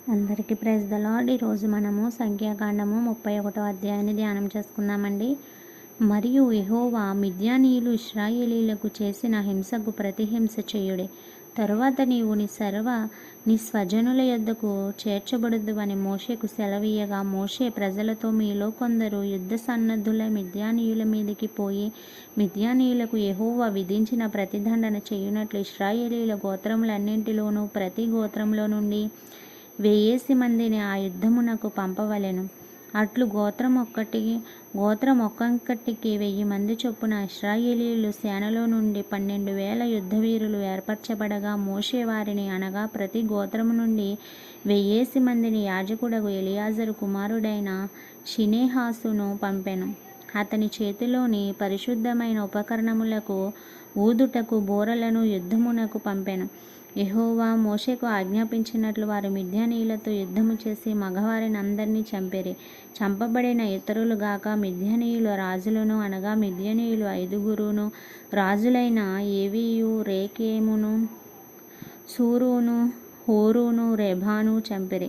అందరికీ praise the lord. ఈరోజు మనము సంఖ్యాకాండము 31వ అధ్యాయాన్ని ధ్యానం చేసుకుందామండి. మరియు యెహోవా మిద్యానీయులు ఇశ్రాయేలీయులకు చేసిన హింసకు ప్రతిహింస చేయుడి. తరువాత నీవు నీ స్వజనుల యొద్దకు చేర్చబడుదువని మోషేకు సెలవీయగా, మోషే ప్రజలతో, మీలో కొందరు యుద్ధ సన్నద్ధుల మిద్యానీయుల మీదికి పోయి మిద్యానీయులకు యెహోవా విధించిన ప్రతిదండన చేయునట్లు ఇశ్రాయేలీయుల గోత్రములన్నింటిలోనూ ప్రతి గోత్రంలో నుండి 1000 మందిని ఆ యుద్ధమునకు పంపవలెను. అట్లు గోత్రం ఒక్కొక్కటికి 1000 మంది చొప్పున ఇశ్రాయేలీయులు సేనలో నుండి 12,000 యుద్ధవీరులు ఏర్పరచబడగా, మోషే వారిని అనగా ప్రతి గోత్రము నుండి 1000 మందిని యాజకుడగు ఎలియాజరు కుమారుడైన షినెహాసును పంపెను. అతని చేతిలోని పరిశుద్ధమైన ఉపకరణములకు ఊదుటకు బూరలను యుద్ధమునకు పంపెను. యెహోవా మోషేకు ఆజ్ఞాపించినట్లు వారు మిద్యానీయులతో యుద్ధము చేసి మగవారిని అందరినీ చంపిరి. చంపబడిన ఇతరులు గాక మిద్యానీయుల రాజులను అనగా మిద్యానీయులు 5 రాజులైన ఏవీయు, రేకెమును, సూరును, హోరును, రెబాను చంపిరి.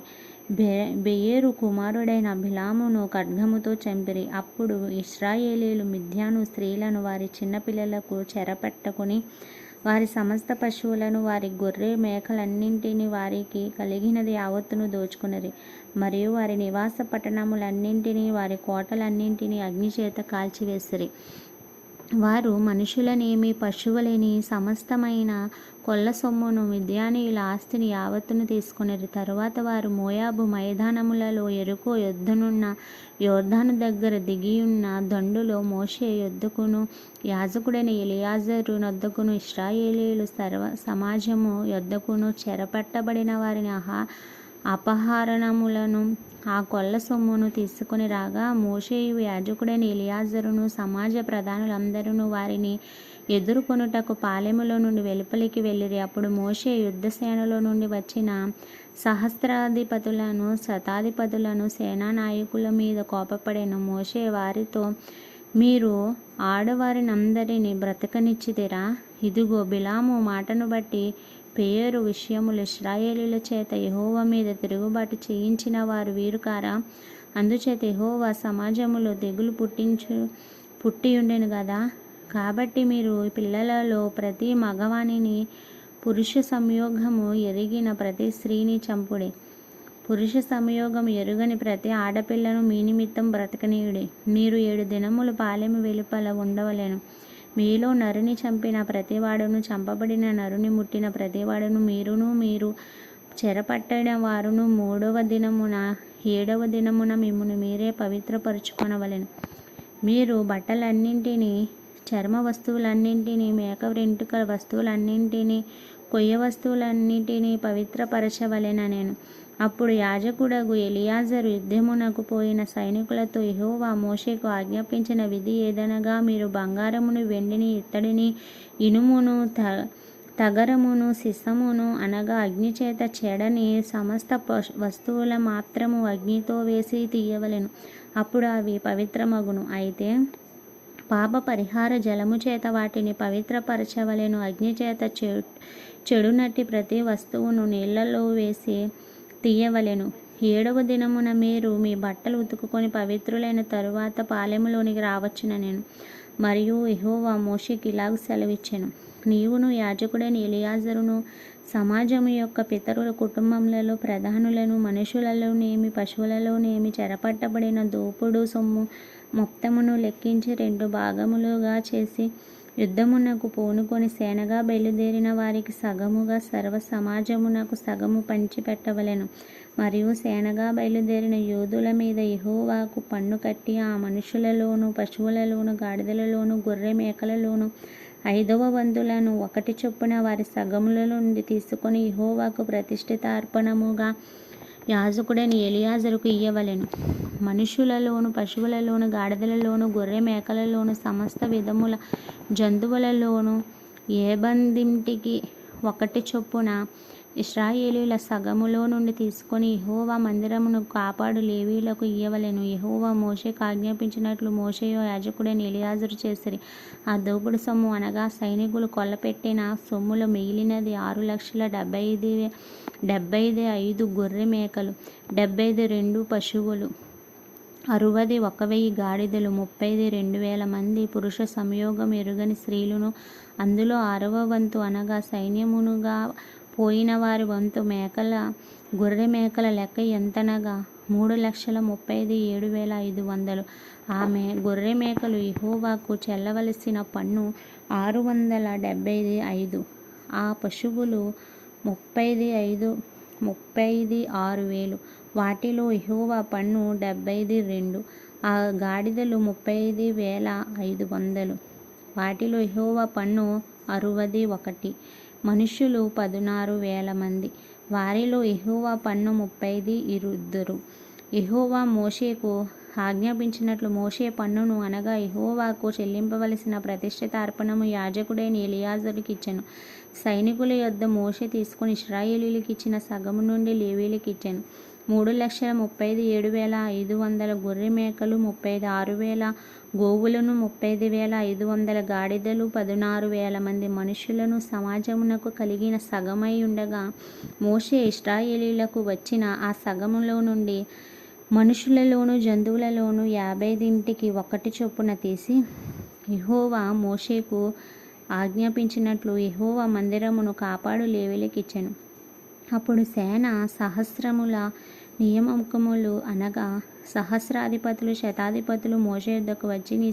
బెయేరు కుమారుడైన బిలామును ఖడ్గముతో చంపిరి. అప్పుడు ఇశ్రాయేలీయులు మిద్యాను స్త్రీలను వారి చిన్నపిల్లలకు చెరపట్టుకుని వారి సమస్త పశువులను, వారి గొర్రె మేకలన్నింటినీ, వారికి కలిగినది యావత్తును దోచుకునిరి. మరియు వారి నివాస పట్టణములన్నింటినీ, వారి కోటలన్నింటినీ అగ్నిచేత కాల్చివేసిరి. వారు మనుషులనేమి పశువులేని సమస్తమైన కొల్ల సొమ్మును, మిద్యానీయుల ఆస్తిని యావత్తును తీసుకునిరి. తరువాత వారు మోయాబు మైదానములలో యెరికో యొద్దనున్న యోర్దాను దగ్గర దిగియున్న దండులో మోషే యొద్దకును యాజకుడైన ఎలియాజరు నొద్దకును ఇశ్రాయేలీయులు సర్వ సమాజము యొద్దకును చెరపట్టబడిన వారిని అపహరణములను ఆ కొల్ల సొమ్మును తీసుకుని రాగా, మోషేయు యాజకుడైన ఎలియాజరును సమాజ ప్రధానులందరూ వారిని ఎదుర్కొనుటకు పాలెములో నుండి వెలుపలికి వెళ్ళిరి. అప్పుడు మోషే యుద్ధసేనలో నుండి వచ్చిన సహస్రాధిపతులను, శతాధిపతులను, సేనానాయకుల మీద కోపపడెను. మోషే వారితో, మీరు ఆడవారినందరినీ బ్రతకనిచ్చితిరా? ఇదిగో, బిలాము మాటను బట్టి పెయోరు విషయములు ఇశ్రాయేలీయుల చేత యెహోవా మీద తిరుగుబాటు చేయించిన వారు వీరు కారా? అందుచేత యెహోవా సమాజములో దిగులు పుట్టియుండెను గదా. కాబట్టి మీరు పిల్లలలో ప్రతి మగవానిని, పురుష సంయోగము ఎరిగిన ప్రతి స్త్రీని చంపుడి. పురుష సంయోగం ఎరుగని ప్రతి ఆడపిల్లను మీ నిమిత్తం బ్రతకనీయుడి. మీరు 7 దినములు పాలెము వెలుపల ఉండవలెను. మీలో నరుని చంపిన ప్రతివాడును, చంపబడిన నరుని ముట్టిన ప్రతివాడును, మీరు చెరపట్టిన వారును 3వ దినమున 7వ దినమున మిమ్మును మీరే పవిత్రపరచుకొనవలెను. మీరు బట్టలన్నింటినీ, చర్మ వస్తువులన్నింటినీ, మేక వెంట్రుకల వస్తువులన్నింటినీ, కొయ్య వస్తువులన్నింటినీ పవిత్రపరచవలెననెను. అప్పుడు యాజకుడగు ఎలియాజరు యుద్ధమునకు పోయిన సైనికులతో, యెహోవా మోషేకు ఆజ్ఞాపించిన విధి ఏదనగా, మీరు బంగారమును, వెండిని, ఇత్తడిని, ఇనుమును, తగరమును, సిసమును అనగా అగ్నిచేత చెడని సమస్త వస్తువుల మాత్రము అగ్నితో వేసి తీయవలెను. అప్పుడు అవి పవిత్రమగును. అయితే పాప పరిహార జలము చేత వాటిని పవిత్రపరచవలెను. అగ్నిచేత చెడునట్టి ప్రతి వస్తువును నీళ్లలో వేసి తీయవలెను. 7వ దినమున మీరు మీ బట్టలు ఉతుకుకొని పవిత్రులైన తరువాత పాలెములోనికి రావచ్చుననెను. మరియు యెహోవా మోషేకి ఇలాగు సెలవిచ్చెను, నీవును యాజకుడైన ఎలియాజరును సమాజము యొక్క పితరుల కుటుంబములలో ప్రధానులను, మనుషులలోనేమి పశువులలోనేమి చెరపట్టబడిన దోపుడు సొమ్ము మొత్తమును లెక్కించి 2 భాగములుగా చేసి యుద్ధమునకు పూనుకొని సేనగా బయలుదేరిన వారికి సగముగా, సర్వ సమాజమునకు సగము పంచిపెట్టవలెను. మరియు సేనగా బయలుదేరిన యోధుల మీద యెహోవాకు పన్ను కట్టి ఆ మనుషులలోను, పశువులలోను, గాడిదలలోను, గొర్రె మేకలలోను 5వ వంతులను 1 చొప్పున వారి సగముల నుండి తీసుకొని యెహోవాకు ప్రతిష్ఠిత అర్పణముగా యాజకుడైన ఎలియాజరుకు ఇయ్యవలెను. మనుషులలోను, పశువులలోను, గాడిదలలోను, గొర్రె మేకలలోను, సమస్త విధముల జంతువులలోను ఏబందింటికి 1 చొప్పున ఇశ్రాయేలీల సగములో నుండి తీసుకొని యెహోవా మందిరమును కాపాడు లేవీయులకు ఇయ్యవలెను. యెహోవా మోషేకు ఆజ్ఞాపించినట్లు మోషేయు యాజకుడైన ఎలియాజరు చేసిరి. ఆ దోపుడు సొమ్ము అనగా సైనికులు కొల్లపెట్టిన సొమ్ములో మిగిలినది 6,75,000 గొర్రె మేకలు, 72 పశువులు, 61,000 గాడిదలు, 32,000 మంది పురుష సంయోగం ఎరుగని స్త్రీలను. అందులో 6వ వంతు అనగా సైన్యమునుగా పోయిన వారి వంతు గొర్రె మేకల లెక్క ఎంతనగా 3,37,500. గొర్రె మేకలు యెహోవాకు చెల్లవలసిన పన్ను 675. ఆ పశువులు 36,000. వాటిలో యెహోవా పన్ను 72. ఆ గాడిదలు 35,500. వాటిలో యెహోవా పన్ను 61. మనుష్యులు 16,000 మంది. వారిలో యెహోవా పన్ను 32. యెహోవా మోషేకు ఆజ్ఞాపించినట్లు మోషే పన్నును అనగా యెహోవాకు చెల్లింపవలసిన ప్రతిష్ఠిత అర్పణము యాజకుడైన ఎలియాజరుకి ఇచ్చెను. సైనికుల యొద్ద మోషే తీసుకొని ఇశ్రాయేలీయులకు ఇచ్చిన సగము నుండి లేవీయులకు ఇచ్చెను. 3,37,500 గొర్రె మేకలు, 36,000 గోవులను, 35,500 గాడిదలు, 16,000 మంది మనుషులను సమాజమునకు కలిగిన సగమై ఉండగా, మోషే ఇశ్రాయేలీయులకు వచ్చిన ఆ సగములో నుండి మనుషులలోను జంతువులలోను 50 ఒకటి చొప్పున తీసి యెహోవా మోషేకు ఆజ్ఞాపించినట్లు యెహోవా మందిరమును కాపాడు లేవీయులకు ఇచ్చెను. అప్పుడు సేన సహస్రముల నియామకములు అనగా సహస్రాధిపతులు, శతాధిపతులు మోషే యొద్దకు వచ్చి, నీ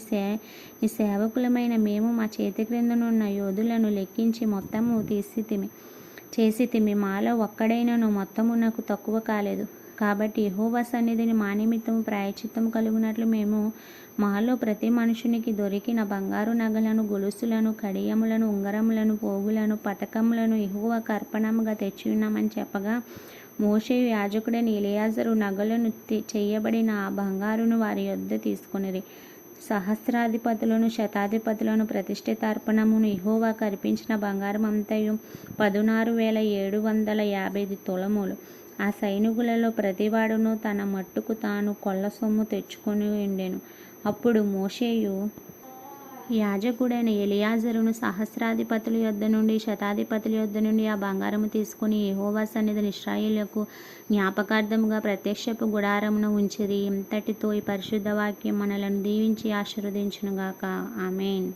సేవకులమైన మేము మా చేతి క్రిందనున్న యోధులను లెక్కించి మొత్తము చేసితిమి. మాలో ఒక్కడైనను మొత్తమునకు తక్కువ కాలేదు. కాబట్టి యెహోవా సన్నిధిని మా నిమిత్తము ప్రాయశ్చిత్తము కలుగునట్లు మేము మాలో ప్రతి మనుషునికి దొరికిన బంగారు నగలను, గొలుసులను, కడియములను, ఉంగరములను, పోగులను, పతకములను యెహోవాకు అర్పణముగా తెచ్చియున్నామని చెప్పగా, మోషేయు యాజకుడైన ఎలియాజరు నగలను చేయబడిన ఆ బంగారును వారి యొద్ద తీసుకొనిరి. సహస్రాధిపతులను, శతాధిపతులను ప్రతిష్ఠితార్పణమును యెహోవాకు అర్పించిన బంగారం అంతయు 16,750 తులములు. ఆ సైనికులలో ప్రతివాడును తన మట్టుకు తాను కొల్ల సొమ్ము తెచ్చుకొని ఉండెను. అప్పుడు మోషేయు యాజకుడైన ఎలియాజరును సహస్రాధిపతుల యొద్ద నుండి, శతాధిపతుల యొద్ద నుండి ఆ బంగారము తీసుకుని యెహోవా సన్నిధిని ఇశ్రాయేలుకు జ్ఞాపకార్థముగా ప్రత్యక్షపు గుడారమున ఉంచిరి. ఇంతటితో ఈ పరిశుద్ధ వాక్యం మనలను దీవించి ఆశీర్వదించునుగాక. ఆమేన్.